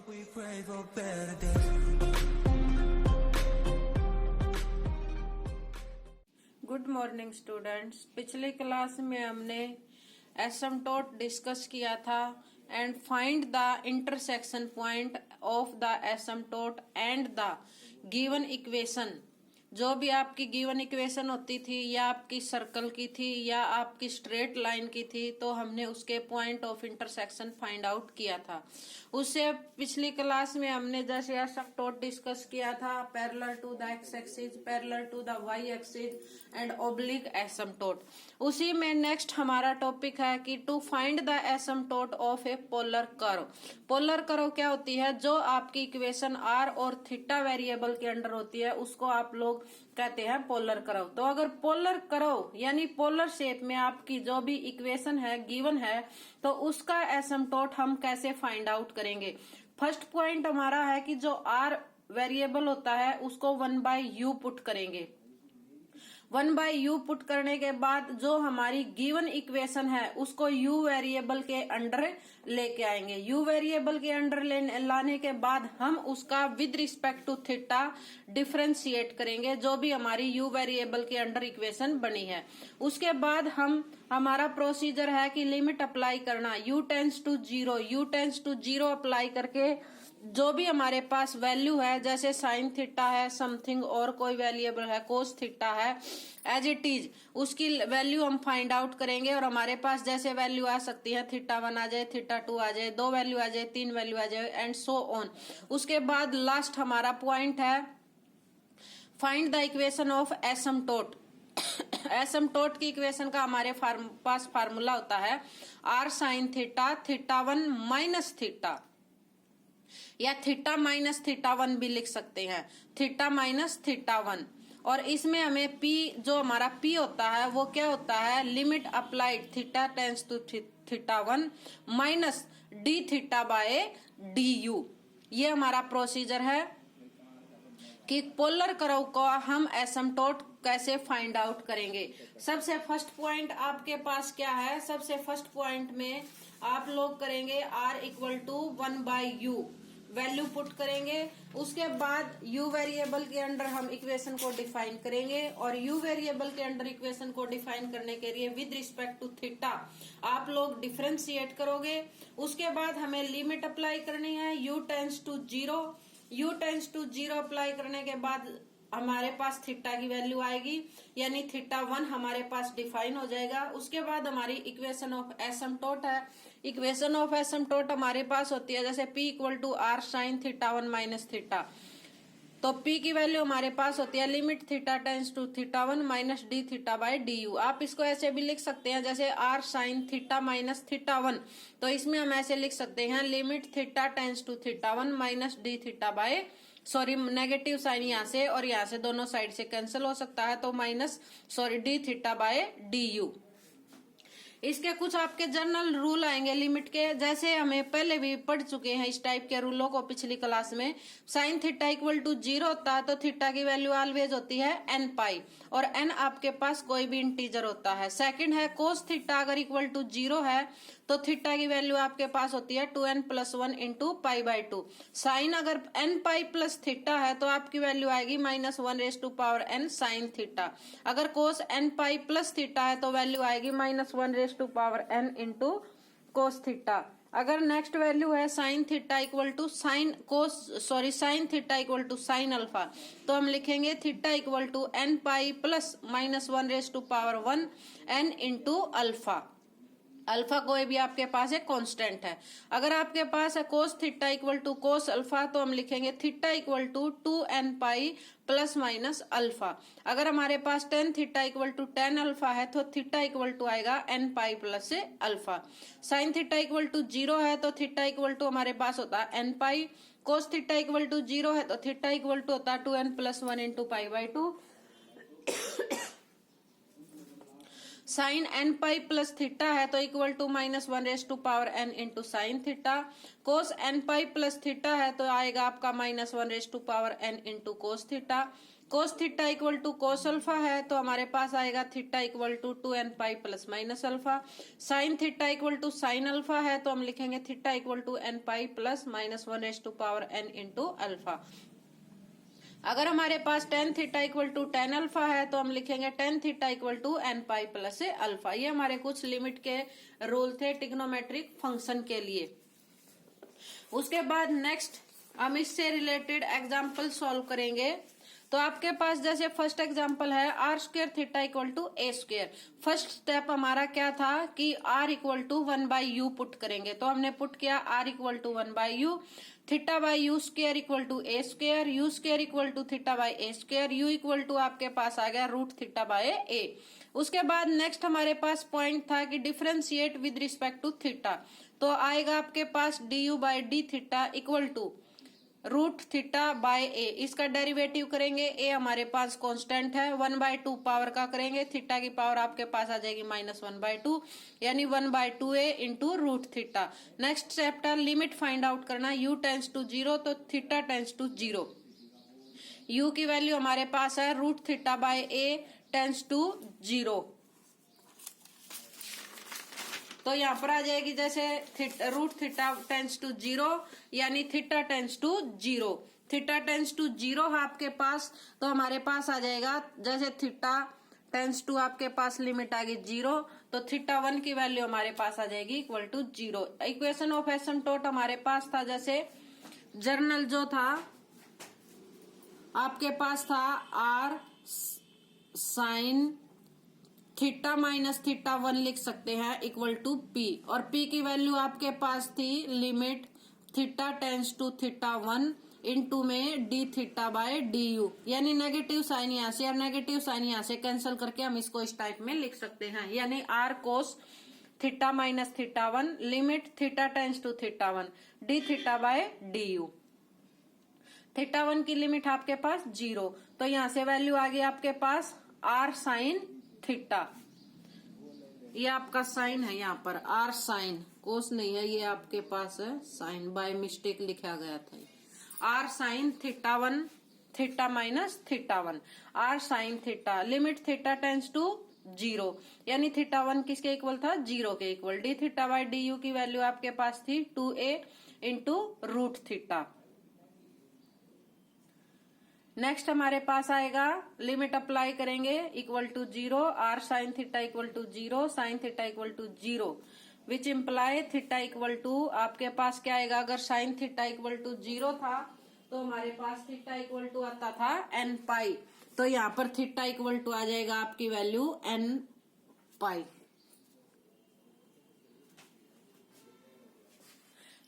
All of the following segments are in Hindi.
We pray for better days. Good morning students. पिछली क्लास में हमने एसिम्पटोट डिस्कस किया था and find the intersection point of the asymptote and the given equation. जो भी आपकी गिवन इक्वेशन होती थी या आपकी सर्कल की थी या आपकी स्ट्रेट लाइन की थी, तो हमने उसके point of intersection find out किया था। उससे पिछली क्लास में हमने जैसे एसिम्पटोट डिस्कस किया था, parallel to the x axis, parallel to the y axis and oblique asymptote. उसी में नेक्स्ट हमारा टॉपिक है कि to find the asymptote of a polar curve. Polar curve क्या होती है? जो आपकी इक्वेशन आर और थीटा वेरिएबल के अंडर होती है, उसको आप लोग कहते हैं पोलर कर्व। तो अगर पोलर कर्व यानी पोलर शेप में आपकी जो भी इक्वेशन है गिवन है, तो उसका एसिम्पटोट हम कैसे फाइंड आउट करेंगे? फर्स्ट पॉइंट हमारा है कि जो आर वेरिएबल होता है उसको 1/u पुट करेंगे। 1/u पुट करने के बाद जो हमारी गिवन इक्वेशन है उसको u वेरिएबल के अंडर लेके आएंगे। u वेरिएबल के अंडर लाने के बाद हम उसका with respect to theta differentiate करेंगे, जो भी हमारी u वेरिएबल के अंडर इक्वेशन बनी है। उसके बाद हमारा प्रोसीजर है कि लिमिट अप्लाई करना, u टेंड्स टू 0 अप्लाई करके जो भी हमारे पास वैल्यू है, जैसे साइन थीटा है समथिंग और कोई वेरिएबल है कोस थीटा है, एज इट इज उसकी वैल्यू हम फाइंड आउट करेंगे। और हमारे पास जैसे वैल्यू आ सकती है, थीटा 1 आ जाए, थीटा 2 आ जाए, 2 वैल्यू आ जाए, 3 वैल्यू आ जाए एंड सो ऑन। उसके बाद लास्ट हमारा पॉइंट है find the equation of asymptote. Asymptote की इक्वेशन का हमारे पास फार्मूला होता है r sine theta, theta 1 minus theta, या थीटा माइनस थीटा 1 भी लिख सकते हैं, थीटा माइनस थीटा 1। और इसमें हमें P, जो हमारा P होता है वो क्या होता है? Limit applied theta tends to theta 1 minus d theta by d u. ये हमारा प्रोसीजर है कि पोलर कर्व को हम एसिम्पटोट कैसे फाइंड आउट करेंगे। सबसे फर्स्ट पॉइंट आपके पास क्या है? सबसे फर्स्ट पॉइंट में आप लोग करेंगे R equal to 1/u, value put करेंगे। उसके बाद u वेरिएबल के अंडर हम इक्वेशन को डिफाइन करेंगे और u वेरिएबल के अंडर इक्वेशन को डिफाइन करने के लिए विद रिस्पेक्ट टू थीटा आप लोग डिफरेंशिएट करोगे। उसके बाद हमें लिमिट अप्लाई करनी है u टेंड्स टू 0 अप्लाई करने के बाद हमारे पास थीटा की वैल्यू आएगी, यानी थीटा 1 हमारे पास डिफाइन हो जाएगा। उसके बाद हमारी इक्वेशन ऑफ एसिम्पटोट है। इक्वेशन ऑफ एसिम्पटोट हमारे पास होती है जैसे P equal to r sine theta 1 minus theta. तो P की वैल्यू हमारे पास होती है limit theta tends to theta 1 minus d theta by d u. आप इसको ऐसे भी लिख सकते हैं जैसे r sine theta minus theta 1, तो इसमें हम ऐसे लिख सकते हैं limit theta tends to theta 1 minus d theta by, sorry negative sign यहाँ से और यहाँ से दोनों साइड से कैंसिल हो सकता है, तो minus d theta by d you. इसके कुछ आपके जनरल रूल आएंगे लिमिट के, जैसे हमें पहले भी पढ़ चुके हैं इस टाइप के रूलों को पिछली क्लास में। साइन थीटा इक्वल टू 0 होता है तो थीटा की वैल्यू ऑलवेज होती है n पाई, और n आपके पास कोई भी इंटीजर होता है। सेकंड है कोस थीटा अगर इक्वल टू 0 है तो थीटा की वैल्यू आपके पास होती है 2n प्लस 1 इंटू पाई/2। साइन अगर n पाई प्लस थीटा है तो आपकी वैल्यू आएगी -1n साइन थीटा। अगर cos n pi plus theta है तो वैल्यू आएगी -1n इंटू कोस थीटा। अगर नेक्स्ट वैल्यू है sine theta equal to sine theta equal to sine alpha, तो हम लिखेंगे theta equal to n pi plus -1n into alpha. Alpha कोई भी आपके पास एक कांस्टेंट है। अगर आपके पास है cos theta equal to cos alpha, तो हम लिखेंगे theta equal to 2n pi plus minus alpha. अगर हमारे पास tan theta equal to tan alpha है तो थीटा इक्वल टू आएगा n पाई प्लस से alpha. Sine theta equal to 0 है तो थीटा इक्वल टू हमारे पास होता है n pi. Cos theta equal to 0 है तो थीटा इक्वल टू होता है 2n प्लस 1 इंटू पाई/2। Sine n pi plus theta है तो equal to -1n into sine theta. Cos n pi plus theta है तो आएगा आपका -1n into cos theta. Cos theta equal to cos alpha है तो हमारे पास आएगा theta equal to 2n pi plus minus alpha. Sine theta equal to sine alpha है तो हम लिखेंगे theta equal to n pi plus minus 1/n into alpha. अगर हमारे पास tan theta equal to tan alpha है तो हम लिखेंगे tan theta equal to n pi plus alpha. ये हमारे कुछ लिमिट के रूल थे ट्रिग्नोमेट्रिक फंक्शन के लिए। उसके बाद नेक्स्ट हम इससे रिलेटेड एग्जाम्पल सॉल्व करेंगे। तो आपके पास जैसे फर्स्ट एग्जाम्पल है r square theta equal to a square. First step हमारा क्या था कि are equal to 1/u put करेंगे, तो हमने पुट किया r equal to 1/u, theta by u square equal to a square, u square equal to theta by a square, u equal to आपके पास आ गया रूट थीटा बाय ए। उसके बाद नेक्स्ट हमारे पास पॉइंट था कि differentiate with respect to theta, तो आएगा आपके पास d u by d theta equal to root theta by a. इसका डेरिवेटिव करेंगे, ए हमारे पास कांस्टेंट है, 1/2 पावर का करेंगे, थीटा की पावर आपके पास आ जाएगी -1/2 यानी 1/2a into root theta. Next step था लिमिट फाइंड आउट करना, u टेंस टू 0 तो थीटा टेंस टू 0। u की वैल्यू हमारे पास है root theta by a tends to 0, तो यहाँ पर आ जाएगी जैसे रूट थीटा टेंस टू 0 यानी theta tends to 0। Theta tends to 0 है आपके पास तो हमारे पास आ जाएगा जैसे थीटा टेंस टू आपके पास लिमिट आ गई 0 तो थीटा 1 की वैल्यू हमारे पास आ जाएगी equal to 0। Equation of asymptote हमारे पास था जैसे जर्नल जो था आपके पास था r sine theta minus theta 1 लिख सकते हैं इक्वल टू पी, और पी की वैल्यू आपके पास थी limit theta tends to theta 1 into में d theta by d u, यानी नेगेटिव साइन यहाँ से और नेगेटिव साइन यहाँ से कैंसिल करके हम इसको इस टाइप में लिख सकते हैं, यानी r cos theta minus theta 1 limit theta tends to theta 1 d theta by d u. Theta 1 की लिमिट आपके पास 0, तो यहाँ से वैल्यू आ गई आपके पास आर साइन थीटा, ये आपका साइन है यहाँ पर आर साइन, कोस नहीं है ये आपके पास है साइन, बाय मिस्टेक लिखा गया था r sine theta 1 theta minus theta 1 r sine theta limit theta tends to 0 यानी थीटा 1 किसके इक्वल था 0 के equal, d theta by d u की वैल्यू आपके पास थी 2a into root theta. Next हमारे पास आएगा लिमिट अप्लाई करेंगे equal to 0 r sine theta equal to 0 sine theta equal to 0 which imply theta equal to आपके पास क्या आएगा, अगर साइन थीटा इक्वल टू 0 था तो हमारे पास थीटा इक्वल टू आता था n पाई, तो यहाँ पर थीटा इक्वल टू आ जाएगा आपकी value n pi.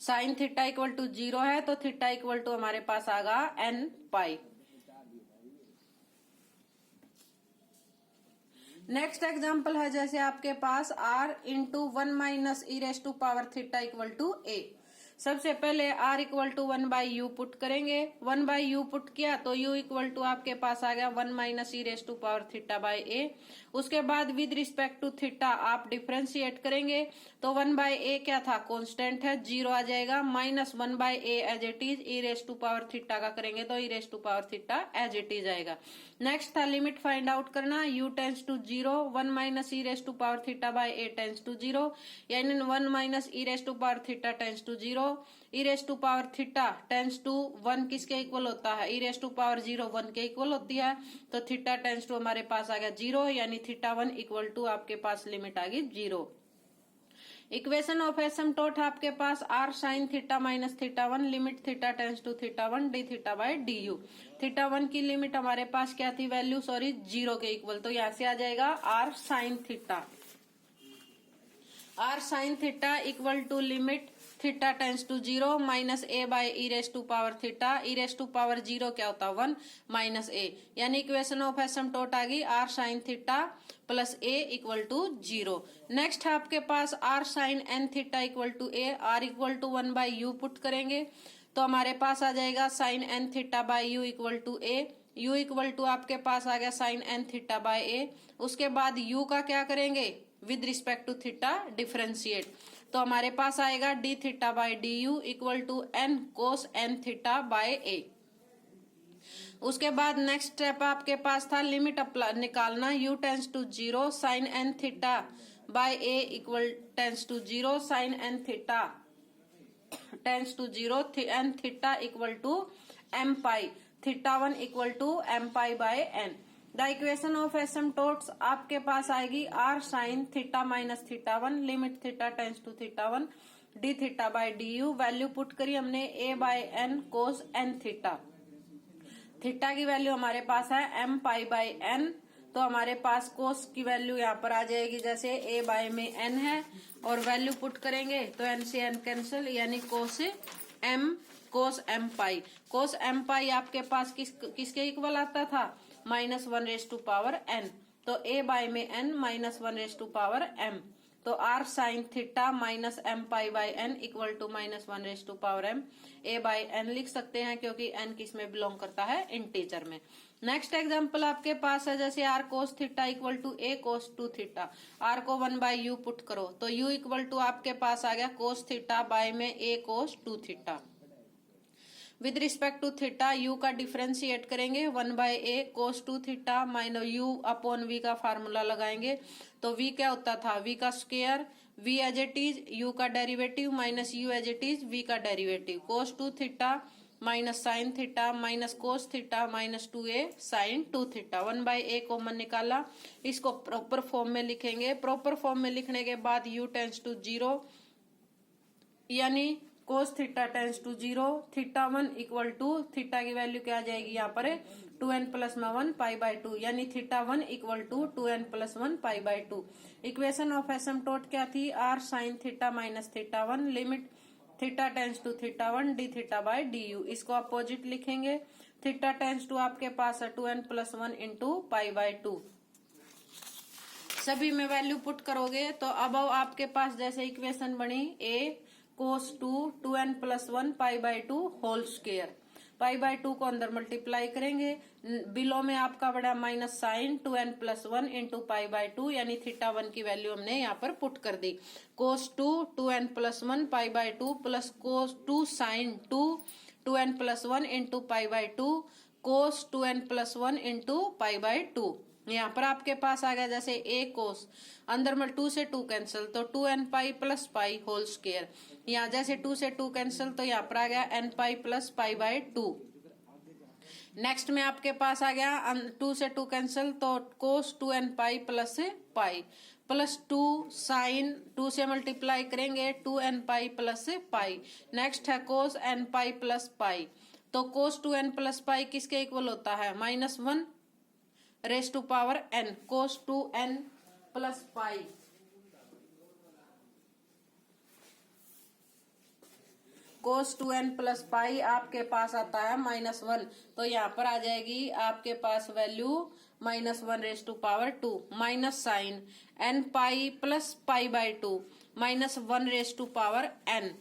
Sine theta equal to 0 है तो थीटा इक्वल टू हमारे पास आगा n पाई। नेक्स्ट एग्जाम्पल है जैसे आपके पास r into 1 minus e raise to power theta equal to a। सबसे पहले r equal to 1/u put करेंगे, 1/u पुट किया तो u इक्वल टू आपके पास आ गया 1 minus e raise to power theta by a। उसके बाद विद रिस्पेक्ट टू थीटा आप डिफरेंशिएट करेंगे तो 1/a क्या था कांस्टेंट है 0 आ जाएगा, minus 1/a as it is e raise to power theta का करेंगे तो e raise to power theta as it is आएगा। नेक्स्ट था लिमिट फाइंड आउट करना, u tends to 0 1 minus e raise to power theta by a tends to 0 यानी 1 minus e raise to power theta tends to 0, e raise to power theta tends to 1 किसके इक्वल होता है, ई रेस टू पावर 0 1 के इक्वल होती है, तो थीटा टेंस टू हमारे पास आ गया 0 यानी थीटा 1 इक्वल टू आपके पास लिमिट आ गई 0। इक्वेशन ऑफ एसिम्प्टोट आपके पास r sine theta minus theta 1 limit theta tends to theta 1 d theta by d u. Theta 1 की लिमिट हमारे पास क्या थी वैल्यू 0 के इक्वल, तो यहाँ से आ जाएगा r sine theta, r sine theta equal to limit theta tends to 0 minus a by e raise to power theta, e raise to power 0 क्या होता है 1 माइनस a, यानी इक्वेशन ऑफ एसिम्प्टोट आ गई r sine theta plus a equal to 0। Next है आपके पास r sine n theta equal to a, r equal to 1/u put करेंगे तो हमारे पास आ जाएगा sine n theta by u equal to a, u equal to आपके पास आ गया sine n theta by a। उसके बाद u का क्या करेंगे with respect to theta differentiate, तो हमारे पास आएगा d theta by d u equal to n cos n theta by a. उसके बाद नेक्स्ट स्टेप आपके पास था लिमिट निकालना, u tends to 0 sine n theta by a equal tends to 0 sine n theta tends to 0 n theta equal to m pi, theta 1 equal to m pi by n। The equation of asymptotes आपके पास आएगी r sine theta minus theta 1 limit theta tends to theta 1 d theta by du। Value put करी हमने a by n cos n theta. Theta की वैल्यू हमारे पास है m पाई बाय n, तो हमारे पास कोस की वैल्यू यहाँ पर आ जाएगी, जैसे a बाय में n है और वैल्यू पुट करेंगे तो n से n कैंसिल, यानी कोस m पाई। कोस m पाई आपके पास किसके इक्वल आता था, -1 रेज टू पावर n, तो a बाय में n -1 raise to power m, तो r sine theta minus m pi by n equal to -1 raise to power m। a by n लिख सकते हैं क्योंकि n किस में बिलोंग करता है, इंटीजर में। नेक्स्ट एग्जांपल आपके पास है जैसे r cos theta equal to a cos 2 theta. r को 1 बाय u पुट करो तो u इक्वल टू आपके पास आ गया कोस थीटा बाय में a cos 2 theta. With respect to theta u का डिफरेंशिएट करेंगे, 1 by a cos 2 theta minus u upon v का फार्मूला लगाएंगे तो v क्या होता था, v का square, v as it is, u का derivative minus u as it is, v का derivative, cos 2 theta minus sine theta minus cos theta minus 2a sine 2 theta. 1 by a common निकाला, इसको प्रॉपर फॉर्म में लिखेंगे। प्रॉपर फॉर्म में लिखने के बाद u टेंस टू 0 यानी cos theta tends to 0, theta 1 equal to, theta की वैल्यू क्या आ जाएगी यहाँ पर 2n प्लस 1 पाई बाय 2, यानी theta 1 equal to 2n plus 1 pi by 2। Equation of asymptote क्या थी, r sine theta minus theta 1 limit theta tends to theta 1 d theta by du। इसको अपोजिट लिखेंगे, थीटा टेंस टू आपके पास है 2n plus 1 into pi by 2। सभी में वैल्यू पुट करोगे तो अब आपके पास जैसे इक्वेशन बनी a cos 2n plus 1 pi by 2 whole square, pi by 2 को अंदर मल्टीप्लाई करेंगे, बिलो में आपका बड़ा minus sign 2n plus 1 into pi by 2, यानी थीटा 1 की वैल्यू हमने यहाँ पर पुट कर दी, cos 2n plus 1 pi by 2 plus cos 2 sine 2n plus 1 into pi by 2 cos 2n plus 1 into pi by 2। यहाँ पर आपके पास आ गया जैसे a कोस, अंदर में 2 से 2 कैंसिल तो 2n pi plus pi whole square, यहाँ जैसे 2 से 2 कैंसिल तो यहाँ पर आ गया n pi plus pi by 2। Next में आपके पास आ गया 2 से 2 कैंसिल तो cos 2n pi plus pi plus 2 sine 2 से मल्टीप्लाई करेंगे 2n पाई प्लस पाई। नेक्स्ट है कोस n पाई प्लस पाई, तो कोस 2n प्लस पाई किसके इक्वल होता है, -1 raise to power n, cos 2n plus pi, cos 2n plus pi आपके पास आता है -1, तो यहाँ पर आ जाएगी आपके पास value -1 raise to power 2 minus sine n pi plus pi by 2 -1 raise to power n,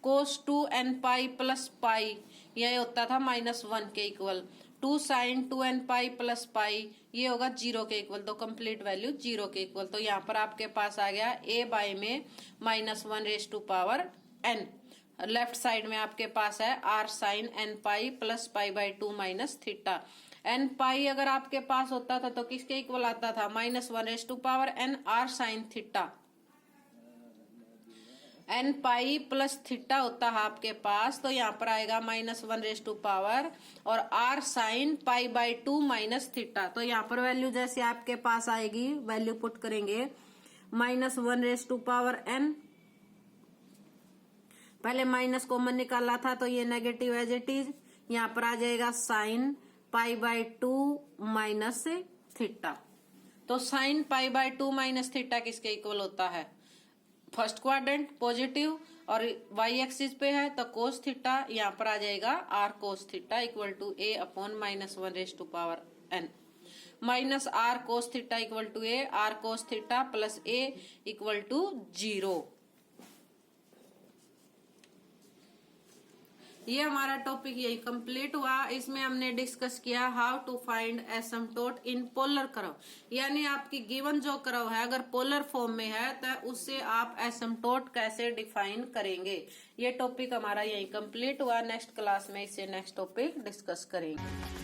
cos 2n pi plus pi यह होता था -1 के इक्वल, 2 sine 2n pi plus pi ये होगा 0 के इक्वल, तो कंप्लीट वैल्यू 0 के इक्वल। तो यहाँ पर आपके पास आ गया a बाय में -1 raise to power n, left side में आपके पास है r sine n pi plus pi by 2 minus theta. n pi अगर आपके पास होता था तो किसके इक्वल आता था, -1 raise to power n r sine theta, n pi plus theta होता है आपके पास, तो यहाँ पर आएगा -1 रेस टू पावर और r sine pi by 2 minus theta. तो यहाँ पर वैल्यू जैसे आपके पास आएगी, वैल्यू पुट करेंगे -1 रेस टू पावर n, पहले माइनस कॉमन निकाला था तो ये नेगेटिव एज इट इज, यहाँ पर आ जाएगा sine pi by 2 minus theta. तो sine pi by 2 minus theta किसके इक्वल होता है, फर्स्ट क्वाड्रेंट पॉजिटिव और y एक्सिस पे है तो कोस थीटा, यहाँ पर आ जाएगा r cos theta equal to a upon -1 raise to power n, minus r cos theta equal to a, r cos theta plus a equal to 0। ये हमारा टॉपिक यही कंप्लीट हुआ। इसमें हमने डिस्कस किया how to find asymptote in polar curve, यानी आपकी गिवन जो कर्व है अगर पोलर फॉर्म में है तो उससे आप एसिम्प्टोट कैसे डिफाइन करेंगे। ये टॉपिक हमारा यही कंप्लीट हुआ। नेक्स्ट क्लास में इससे नेक्स्ट टॉपिक डिस्कस करेंगे।